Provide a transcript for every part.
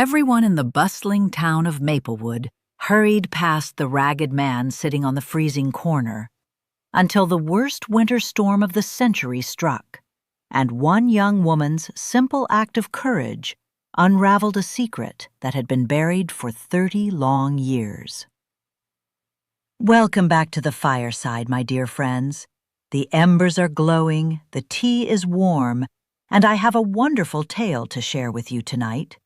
Everyone in the bustling town of Maplewood hurried past the ragged man sitting on the freezing corner until the worst winter storm of the century struck, and one young woman's simple act of courage unraveled a secret that had been buried for 30 long years. Welcome back to the fireside, my dear friends. The embers are glowing, the tea is warm, and I have a wonderful tale to share with you tonight.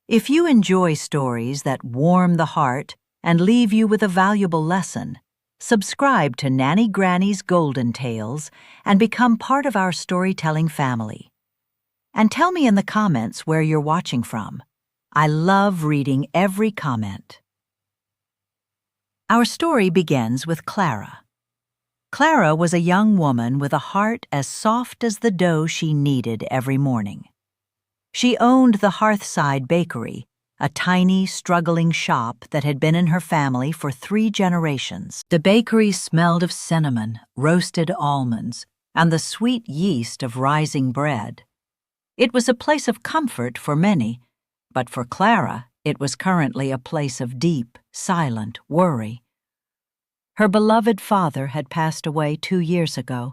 If you enjoy stories that warm the heart and leave you with a valuable lesson, subscribe to Nanny Granny's Golden Tales and become part of our storytelling family. And tell me in the comments where you're watching from. I love reading every comment. Our story begins with Clara. Clara was a young woman with a heart as soft as the dough she kneaded every morning. She owned the Hearthside Bakery, a tiny, struggling shop that had been in her family for 3 generations. The bakery smelled of cinnamon, roasted almonds, and the sweet yeast of rising bread. It was a place of comfort for many, but for Clara, it was currently a place of deep, silent worry. Her beloved father had passed away 2 years ago,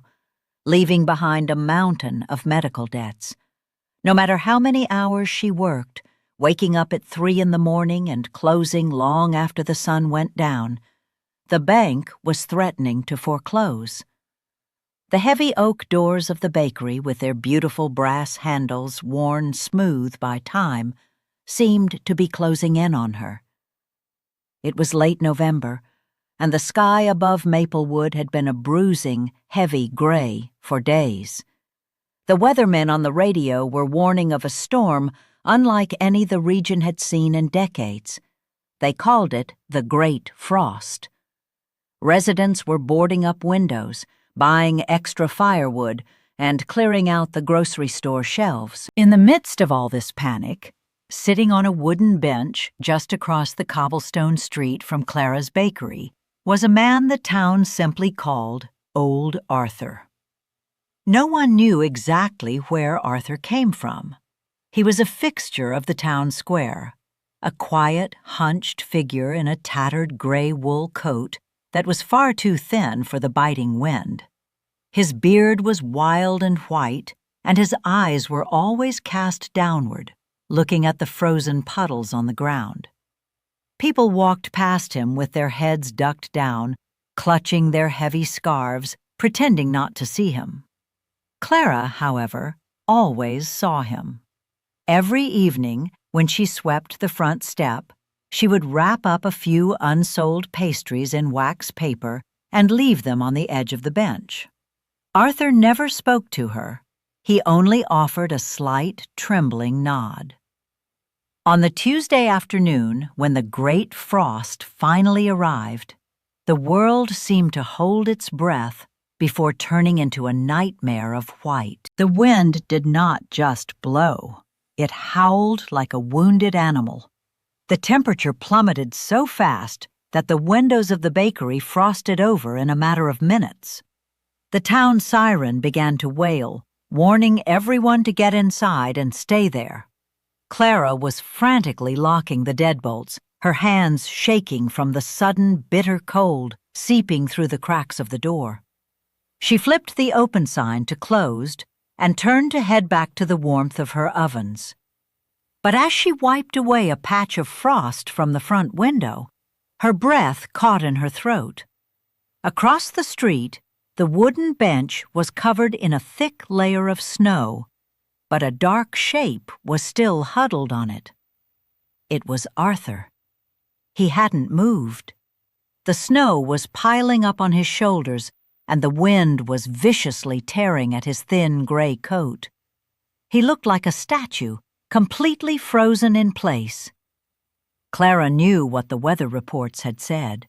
leaving behind a mountain of medical debts. No matter how many hours she worked, waking up at 3 in the morning and closing long after the sun went down, the bank was threatening to foreclose. The heavy oak doors of the bakery, with their beautiful brass handles worn smooth by time, seemed to be closing in on her. It was late November, and the sky above Maplewood had been a bruising, heavy gray for days. The weathermen on the radio were warning of a storm unlike any the region had seen in decades. They called it the Great Frost. Residents were boarding up windows, buying extra firewood, and clearing out the grocery store shelves. In the midst of all this panic, sitting on a wooden bench just across the cobblestone street from Clara's bakery, was a man the town simply called Old Arthur. No one knew exactly where Arthur came from. He was a fixture of the town square, a quiet, hunched figure in a tattered gray wool coat that was far too thin for the biting wind. His beard was wild and white, and his eyes were always cast downward, looking at the frozen puddles on the ground. People walked past him with their heads ducked down, clutching their heavy scarves, pretending not to see him. Clara, however, always saw him. Every evening, when she swept the front step, she would wrap up a few unsold pastries in wax paper and leave them on the edge of the bench. Arthur never spoke to her. He only offered a slight, trembling nod. On the Tuesday afternoon, when the great frost finally arrived, the world seemed to hold its breath before turning into a nightmare of white. The wind did not just blow. It howled like a wounded animal. The temperature plummeted so fast that the windows of the bakery frosted over in a matter of minutes. The town siren began to wail, warning everyone to get inside and stay there. Clara was frantically locking the deadbolts, her hands shaking from the sudden, bitter cold seeping through the cracks of the door. She flipped the open sign to closed and turned to head back to the warmth of her ovens. But as she wiped away a patch of frost from the front window, her breath caught in her throat. Across the street, the wooden bench was covered in a thick layer of snow, but a dark shape was still huddled on it. It was Arthur. He hadn't moved. The snow was piling up on his shoulders, and the wind was viciously tearing at his thin gray coat. He looked like a statue, completely frozen in place. Clara knew what the weather reports had said.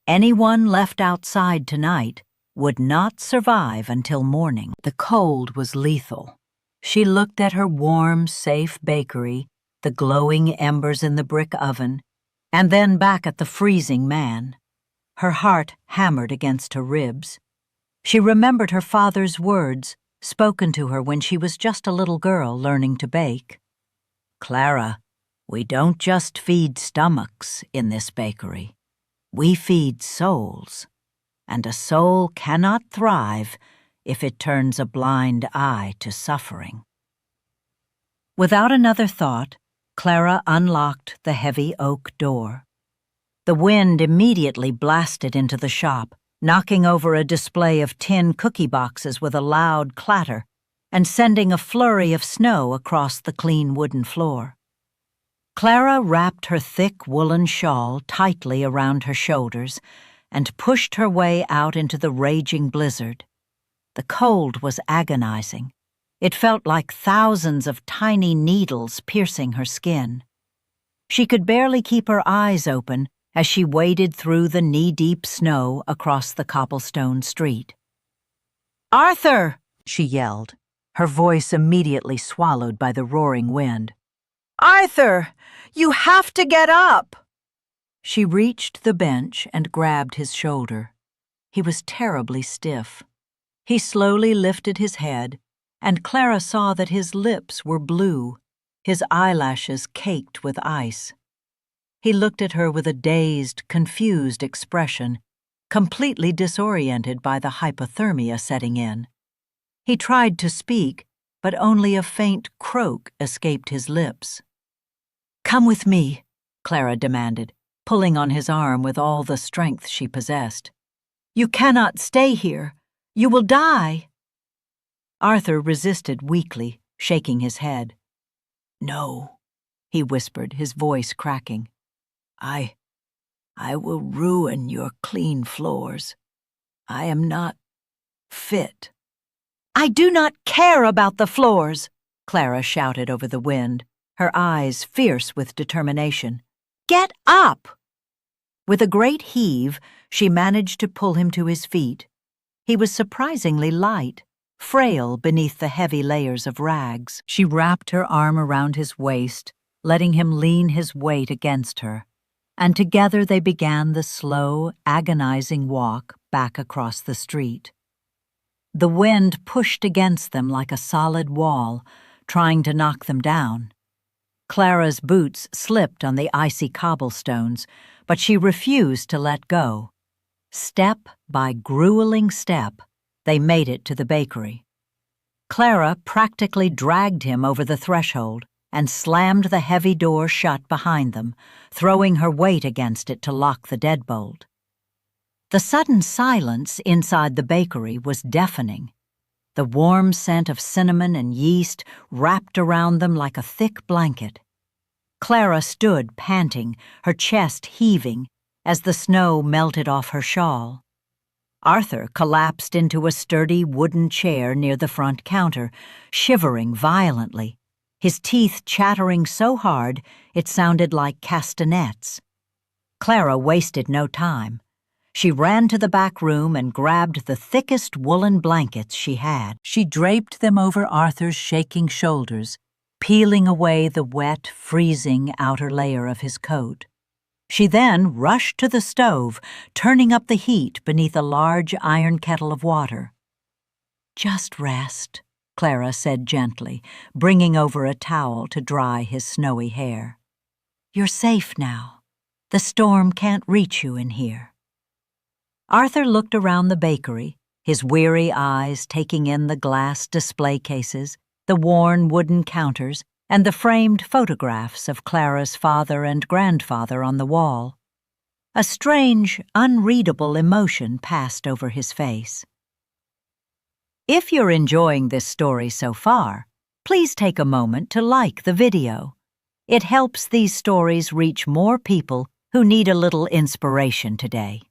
Anyone left outside tonight would not survive until morning. The cold was lethal. She looked at her warm, safe bakery, the glowing embers in the brick oven, and then back at the freezing man. Her heart hammered against her ribs. She remembered her father's words, spoken to her when she was just a little girl learning to bake. "Clara, We don't just feed stomachs in this bakery. We feed souls, and a soul cannot thrive if it turns a blind eye to suffering." Without another thought, Clara unlocked the heavy oak door. The wind immediately blasted into the shop, knocking over a display of tin cookie boxes with a loud clatter and sending a flurry of snow across the clean wooden floor. Clara wrapped her thick woolen shawl tightly around her shoulders and pushed her way out into the raging blizzard. The cold was agonizing. It felt like thousands of tiny needles piercing her skin. She could barely keep her eyes open as she waded through the knee-deep snow across the cobblestone street. "Arthur!" she yelled, her voice immediately swallowed by the roaring wind. "Arthur! You have to get up!" She reached the bench and grabbed his shoulder. He was terribly stiff. He slowly lifted his head, and Clara saw that his lips were blue, his eyelashes caked with ice. He looked at her with a dazed, confused expression, completely disoriented by the hypothermia setting in. He tried to speak, but only a faint croak escaped his lips. "Come with me," Clara demanded, pulling on his arm with all the strength she possessed. "You cannot stay here. You will die." Arthur resisted weakly, shaking his head. "No," he whispered, his voice cracking. I will ruin your clean floors. I am not fit." "I do not care about the floors," Clara shouted over the wind, her eyes fierce with determination. "Get up!" With a great heave, she managed to pull him to his feet. He was surprisingly light, frail beneath the heavy layers of rags. She wrapped her arm around his waist, letting him lean his weight against her, and together they began the slow, agonizing walk back across the street. The wind pushed against them like a solid wall, trying to knock them down. Clara's boots slipped on the icy cobblestones, but she refused to let go. Step by grueling step, they made it to the bakery. Clara practically dragged him over the threshold and slammed the heavy door shut behind them, throwing her weight against it to lock the deadbolt. The sudden silence inside the bakery was deafening. The warm scent of cinnamon and yeast wrapped around them like a thick blanket. Clara stood panting, her chest heaving, as the snow melted off her shawl. Arthur collapsed into a sturdy wooden chair near the front counter, shivering violently, his teeth chattering so hard it sounded like castanets. Clara wasted no time. She ran to the back room and grabbed the thickest woolen blankets she had. She draped them over Arthur's shaking shoulders, peeling away the wet, freezing outer layer of his coat. She then rushed to the stove, turning up the heat beneath a large iron kettle of water. "Just rest," Clara said gently, bringing over a towel to dry his snowy hair. "You're safe now. The storm can't reach you in here." Arthur looked around the bakery, his weary eyes taking in the glass display cases, the worn wooden counters, and the framed photographs of Clara's father and grandfather on the wall. A strange, unreadable emotion passed over his face. If you're enjoying this story so far, please take a moment to like the video. It helps these stories reach more people who need a little inspiration today.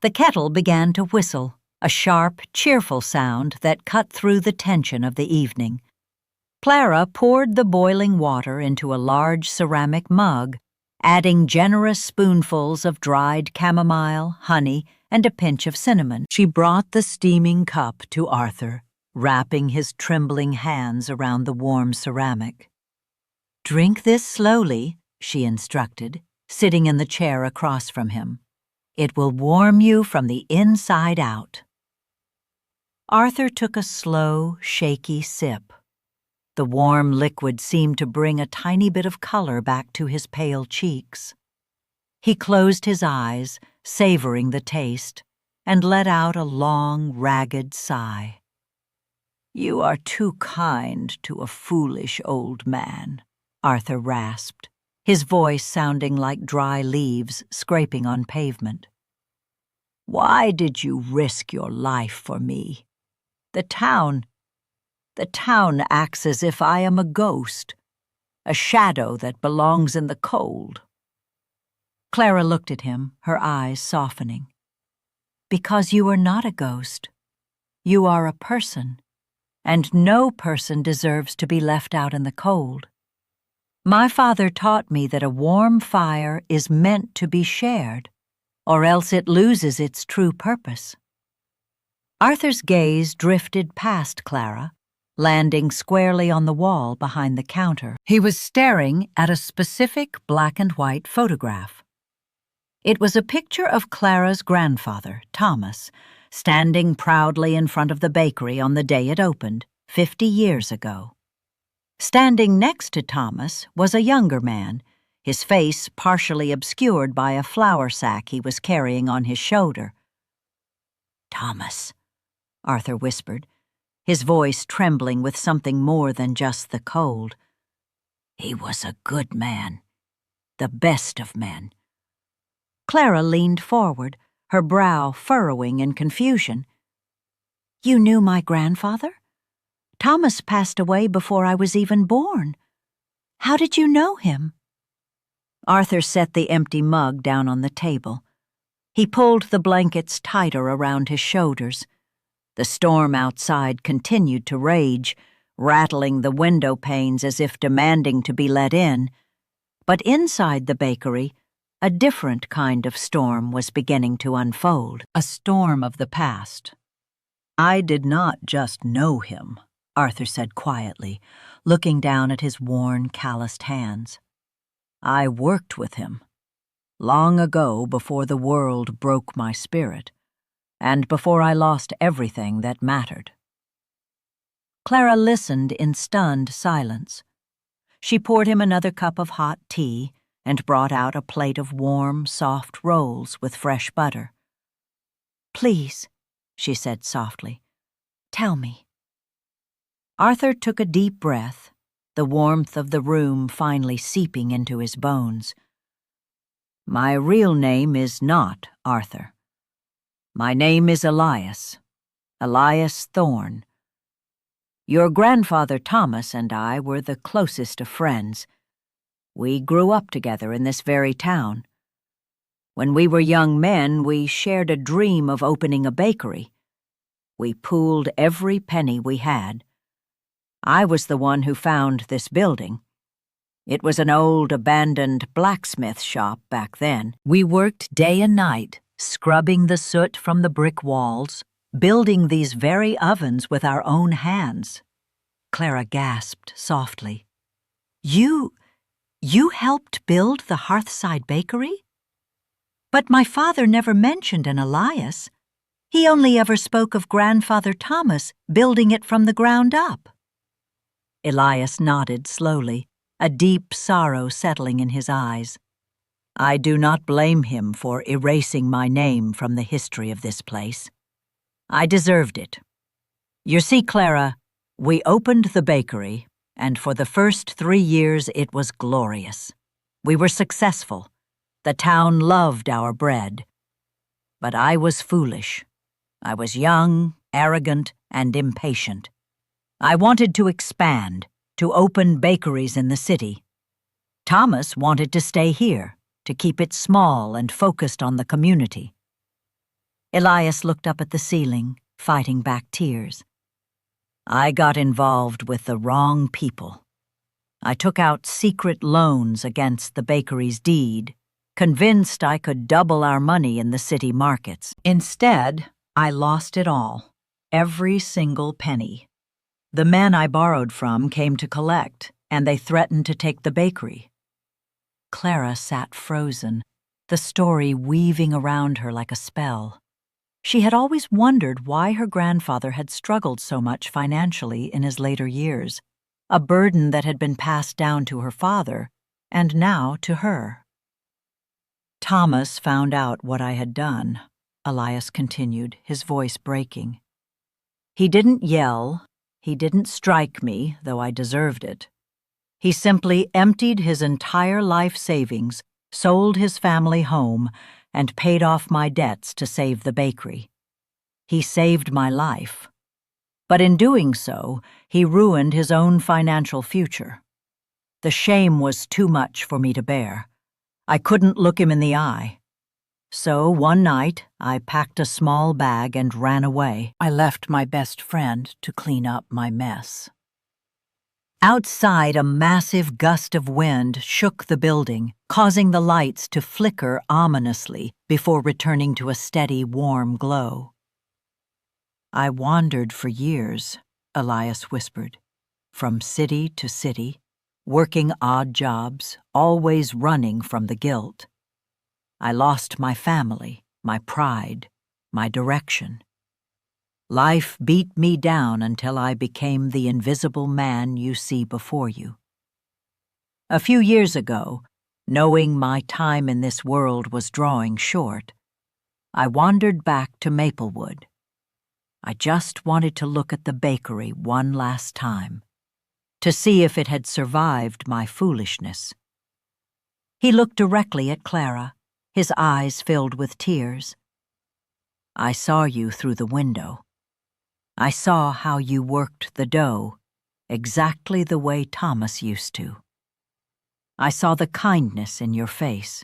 The kettle began to whistle, a sharp, cheerful sound that cut through the tension of the evening. Clara poured the boiling water into a large ceramic mug, adding generous spoonfuls of dried chamomile, honey, and a pinch of cinnamon. She brought the steaming cup to Arthur, wrapping his trembling hands around the warm ceramic. "Drink this slowly," she instructed, sitting in the chair across from him. "It will warm you from the inside out." Arthur took a slow, shaky sip. The warm liquid seemed to bring a tiny bit of color back to his pale cheeks. He closed his eyes, savoring the taste, and let out a long, ragged sigh. "You are too kind to a foolish old man," Arthur rasped, his voice sounding like dry leaves scraping on pavement. "Why did you risk your life for me? The town acts as if I am a ghost, a shadow that belongs in the cold." Clara looked at him, her eyes softening. "Because you are not a ghost. You are a person, and no person deserves to be left out in the cold. My father taught me that a warm fire is meant to be shared, or else it loses its true purpose." Arthur's gaze drifted past Clara, landing squarely on the wall behind the counter. He was staring at a specific black and white photograph. It was a picture of Clara's grandfather, Thomas, standing proudly in front of the bakery on the day it opened, 50 years ago. Standing next to Thomas was a younger man, his face partially obscured by a flour sack he was carrying on his shoulder. "Thomas," Arthur whispered, his voice trembling with something more than just the cold. "He was a good man, the best of men." Clara leaned forward, her brow furrowing in confusion. "You knew my grandfather? Thomas passed away before I was even born. How did you know him?" Arthur set the empty mug down on the table. He pulled the blankets tighter around his shoulders. The storm outside continued to rage, rattling the window panes as if demanding to be let in. But inside the bakery, a different kind of storm was beginning to unfold, a storm of the past. "I did not just know him," Arthur said quietly, looking down at his worn, calloused hands. "I worked with him, long ago before the world broke my spirit, and before I lost everything that mattered." Clara listened in stunned silence. She poured him another cup of hot tea and brought out a plate of warm, soft rolls with fresh butter. "Please," she said softly, "tell me." Arthur took a deep breath, the warmth of the room finally seeping into his bones. "My real name is not Arthur. My name is Elias Thorne. Your grandfather Thomas and I were the closest of friends. We grew up together in this very town. When we were young men, we shared a dream of opening a bakery. We pooled every penny we had. I was the one who found this building. It was an old, abandoned blacksmith shop back then. We worked day and night, scrubbing the soot from the brick walls, building these very ovens with our own hands." Clara gasped softly. You helped build the Hearthside Bakery? But my father never mentioned an Elias. He only ever spoke of Grandfather Thomas building it from the ground up." Elias nodded slowly, a deep sorrow settling in his eyes. "I do not blame him for erasing my name from the history of this place. I deserved it. You see, Clara, we opened the bakery, and for the first 3 years it was glorious. We were successful. The town loved our bread. But I was foolish. I was young, arrogant, and impatient. I wanted to expand, to open bakeries in the city. Thomas wanted to stay here, to keep it small and focused on the community." Elias looked up at the ceiling, fighting back tears. "I got involved with the wrong people. I took out secret loans against the bakery's deed, convinced I could double our money in the city markets. Instead, I lost it all, every single penny. The men I borrowed from came to collect, and they threatened to take the bakery." Clara sat frozen, the story weaving around her like a spell. She had always wondered why her grandfather had struggled so much financially in his later years. a burden that had been passed down to her father and now to her. Thomas found out what I had done, Elias continued, his voice breaking. He didn't yell, he didn't strike me, though I deserved it. He simply emptied his entire life savings, sold his family home, and paid off my debts to save the bakery. He saved my life. But in doing so, he ruined his own financial future. The shame was too much for me to bear. I couldn't look him in the eye. So one night, I packed a small bag and ran away. I left my best friend to clean up my mess. Outside, a massive gust of wind shook the building, causing the lights to flicker ominously before returning to a steady, warm glow. I wandered for years, Elias whispered, from city to city, working odd jobs, always running from the guilt. I lost my family, my pride, my direction. Life beat me down until I became the invisible man you see before you. A few years ago, knowing my time in this world was drawing short, I wandered back to Maplewood. I just wanted to look at the bakery one last time, to see if it had survived my foolishness. He looked directly at Clara, his eyes filled with tears. I saw you through the window. I saw how you worked the dough, exactly the way Thomas used to. I saw the kindness in your face.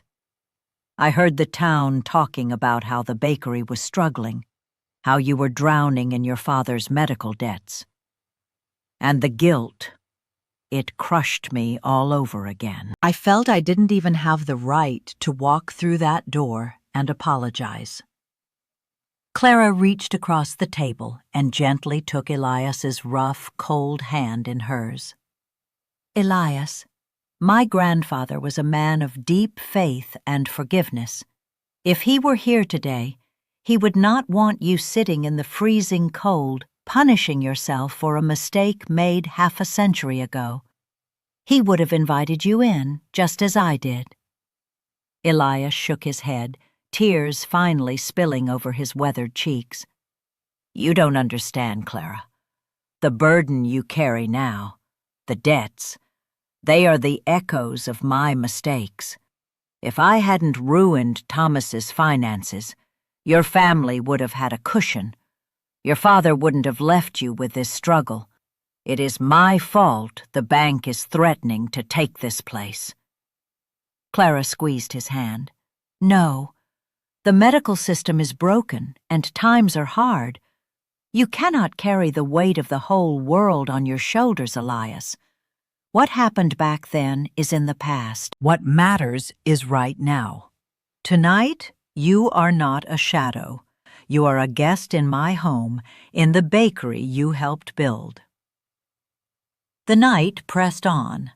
I heard the town talking about how the bakery was struggling, how you were drowning in your father's medical debts. And the guilt, it crushed me all over again. I felt I didn't even have the right to walk through that door and apologize. Clara reached across the table and gently took Elias's rough, cold hand in hers. Elias, my grandfather was a man of deep faith and forgiveness. If he were here today, he would not want you sitting in the freezing cold, punishing yourself for a mistake made half a century ago. He would have invited you in, just as I did. Elias shook his head, tears finally spilling over his weathered cheeks. You don't understand, Clara. The burden you carry now, the debts, they are the echoes of my mistakes. If I hadn't ruined Thomas's finances, your family would have had a cushion. Your father wouldn't have left you with this struggle. It is my fault the bank is threatening to take this place. Clara squeezed his hand. No. The medical system is broken, and times are hard. You cannot carry the weight of the whole world on your shoulders, Elias. What happened back then is in the past. What matters is right now. Tonight, you are not a shadow. You are a guest in my home, in the bakery you helped build. The night pressed on,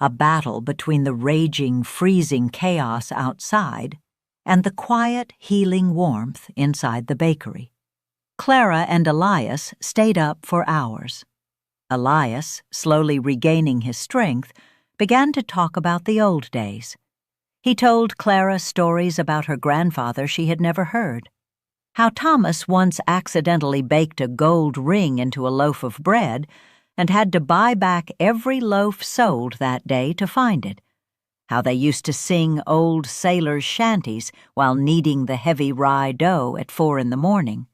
a battle between the raging, freezing chaos outside and the quiet, healing warmth inside the bakery. Clara and Elias stayed up for hours. Elias, slowly regaining his strength, began to talk about the old days. He told Clara stories about her grandfather she had never heard. How Thomas once accidentally baked a gold ring into a loaf of bread and had to buy back every loaf sold that day to find it. How they used to sing old sailors' shanties while kneading the heavy rye dough at 4 a.m.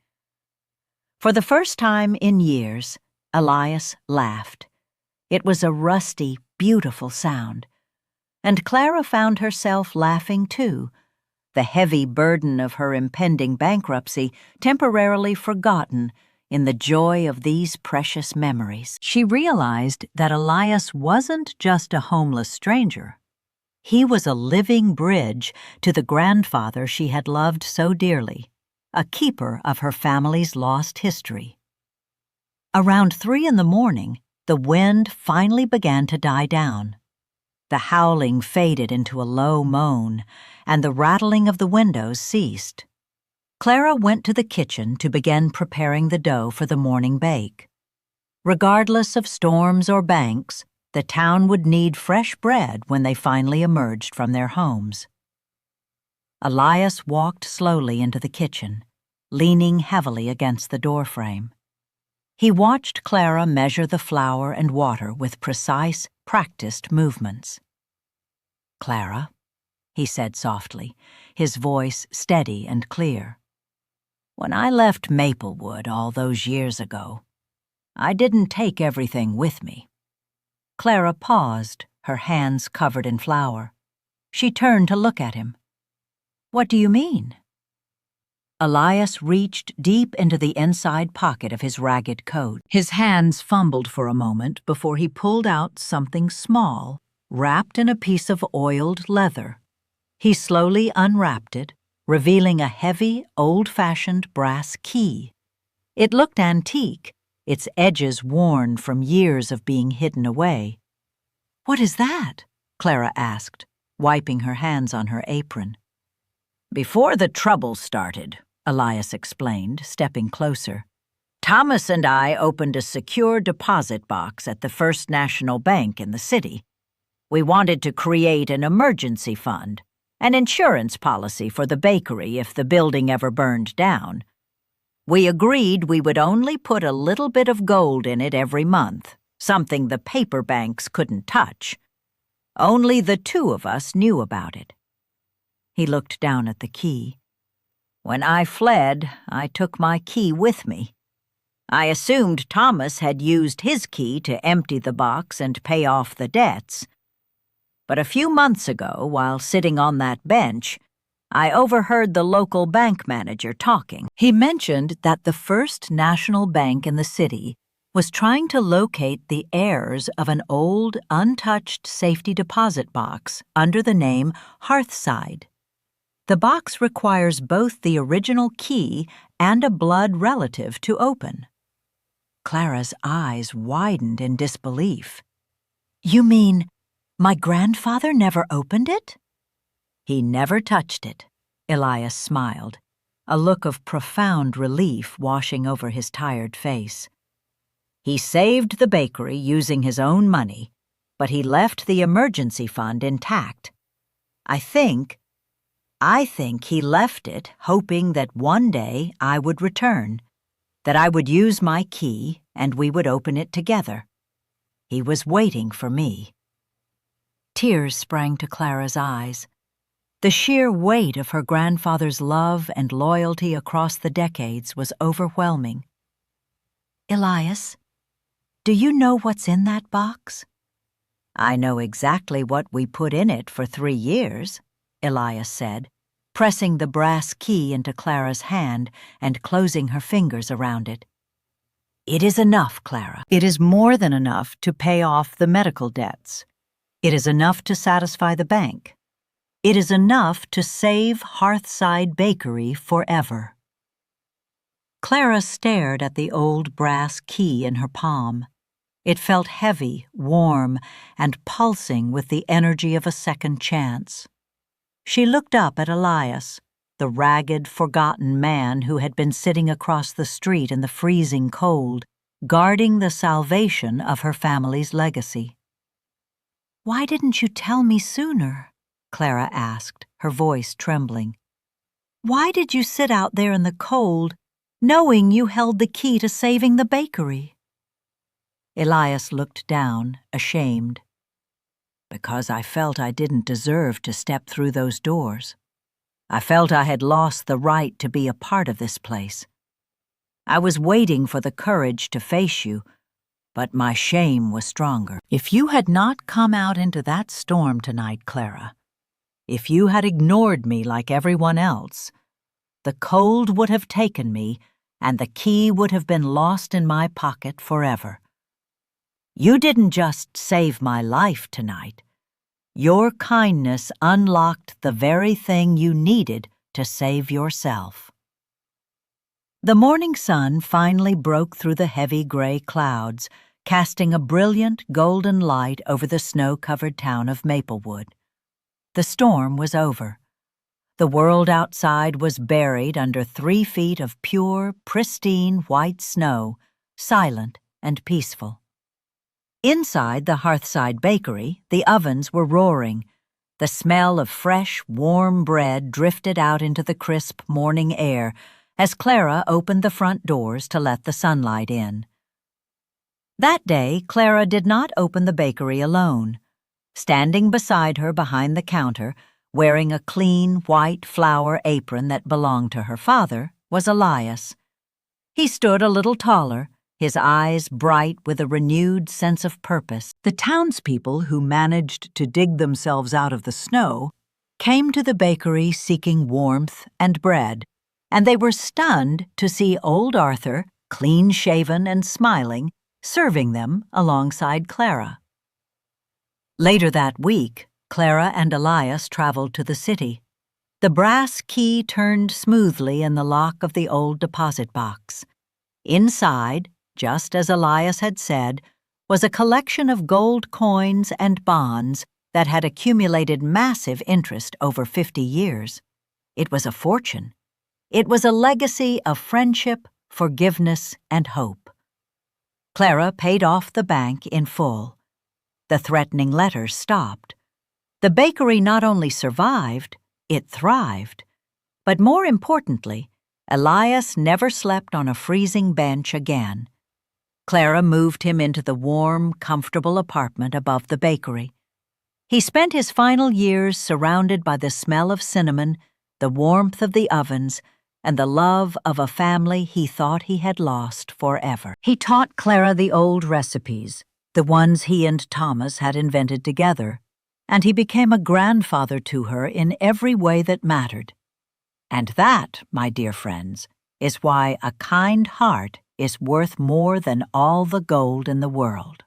For the first time in years, Elias laughed. It was a rusty, beautiful sound. And Clara found herself laughing too, the heavy burden of her impending bankruptcy temporarily forgotten in the joy of these precious memories. She realized that Elias wasn't just a homeless stranger. He was a living bridge to the grandfather she had loved so dearly, a keeper of her family's lost history. Around 3 a.m, the wind finally began to die down. The howling faded into a low moan, and the rattling of the windows ceased. Clara went to the kitchen to begin preparing the dough for the morning bake. Regardless of storms or banks, the town would need fresh bread when they finally emerged from their homes. Elias walked slowly into the kitchen, leaning heavily against the doorframe. He watched Clara measure the flour and water with precise, practiced movements. "Clara," he said softly, his voice steady and clear. "When I left Maplewood all those years ago, I didn't take everything with me." Clara paused, her hands covered in flour. She turned to look at him. "What do you mean?" Elias reached deep into the inside pocket of his ragged coat. His hands fumbled for a moment before he pulled out something small, wrapped in a piece of oiled leather. He slowly unwrapped it, revealing a heavy, old-fashioned brass key. It looked antique, its edges worn from years of being hidden away. "What is that?" Clara asked, wiping her hands on her apron. "Before the trouble started," Elias explained, stepping closer, "Thomas and I opened a secure deposit box at the First National Bank in the city. We wanted to create an emergency fund, an insurance policy for the bakery if the building ever burned down. We agreed we would only put a little bit of gold in it every month, something the paper banks couldn't touch. Only the two of us knew about it." He looked down at the key. "When I fled, I took my key with me. I assumed Thomas had used his key to empty the box and pay off the debts. But a few months ago, while sitting on that bench, I overheard the local bank manager talking. He mentioned that the First National Bank in the city was trying to locate the heirs of an old, untouched safety deposit box under the name Hearthside. The box requires both the original key and a blood relative to open. Clara's eyes widened in disbelief. "You mean my grandfather never opened it?" "He never touched it," Elias smiled, a look of profound relief washing over his tired face. "He saved the bakery using his own money, but he left the emergency fund intact. I think he left it hoping that one day I would return, that I would use my key and we would open it together. He was waiting for me." Tears sprang to Clara's eyes. The sheer weight of her grandfather's love and loyalty across the decades was overwhelming. "Elias, do you know what's in that box?" "I know exactly what we put in it for 3 years," Elias said, pressing the brass key into Clara's hand and closing her fingers around it. "It is enough, Clara. It is more than enough to pay off the medical debts. It is enough to satisfy the bank. It is enough to save Hearthside Bakery forever." Clara stared at the old brass key in her palm. It felt heavy, warm, and pulsing with the energy of a second chance. She looked up at Elias, the ragged, forgotten man who had been sitting across the street in the freezing cold, guarding the salvation of her family's legacy. "Why didn't you tell me sooner?" Clara asked, her voice trembling. "Why did you sit out there in the cold, knowing you held the key to saving the bakery?" Elias looked down, ashamed. "Because I felt I didn't deserve to step through those doors. I felt I had lost the right to be a part of this place. I was waiting for the courage to face you, but my shame was stronger. If you had not come out into that storm tonight, Clara, if you had ignored me like everyone else, the cold would have taken me and the key would have been lost in my pocket forever. You didn't just save my life tonight. Your kindness unlocked the very thing you needed to save yourself." The morning sun finally broke through the heavy gray clouds, casting a brilliant golden light over the snow-covered town of Maplewood. The storm was over. The world outside was buried under 3 feet of pure, pristine white snow, silent and peaceful. Inside the Hearthside bakery, the ovens were roaring. The smell of fresh, warm bread drifted out into the crisp morning air as Clara opened the front doors to let the sunlight in. That day, Clara did not open the bakery alone. Standing beside her behind the counter, wearing a clean, white flower apron that belonged to her father, was Elias. He stood a little taller, his eyes bright with a renewed sense of purpose. The townspeople who managed to dig themselves out of the snow came to the bakery seeking warmth and bread, and they were stunned to see old Arthur, clean-shaven and smiling, serving them alongside Clara. Later that week, Clara and Elias traveled to the city. The brass key turned smoothly in the lock of the old deposit box. Inside, just as Elias had said, was a collection of gold coins and bonds that had accumulated massive interest over 50 years. It was a fortune. It was a legacy of friendship, forgiveness, and hope. Clara paid off the bank in full. The threatening letters stopped. The bakery not only survived, it thrived. But more importantly, Elias never slept on a freezing bench again. Clara moved him into the warm, comfortable apartment above the bakery. He spent his final years surrounded by the smell of cinnamon, the warmth of the ovens, and the love of a family he thought he had lost forever. He taught Clara the old recipes, the ones he and Thomas had invented together, and he became a grandfather to her in every way that mattered. And that, my dear friends, is why a kind heart is worth more than all the gold in the world.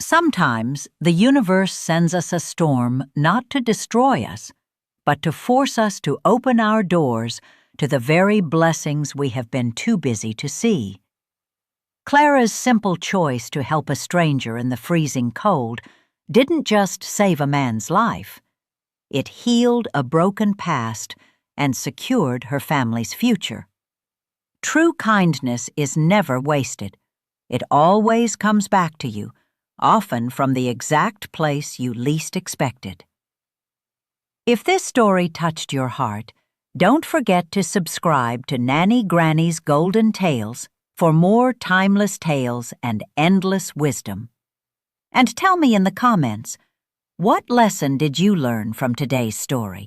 Sometimes the universe sends us a storm not to destroy us, but to force us to open our doors to the very blessings we have been too busy to see. Clara's simple choice to help a stranger in the freezing cold didn't just save a man's life. It healed a broken past and secured her family's future. True kindness is never wasted. It always comes back to you, often from the exact place you least expected. If this story touched your heart, don't forget to subscribe to Nanny Granny's Golden Tales for more timeless tales and endless wisdom. And tell me in the comments, what lesson did you learn from today's story?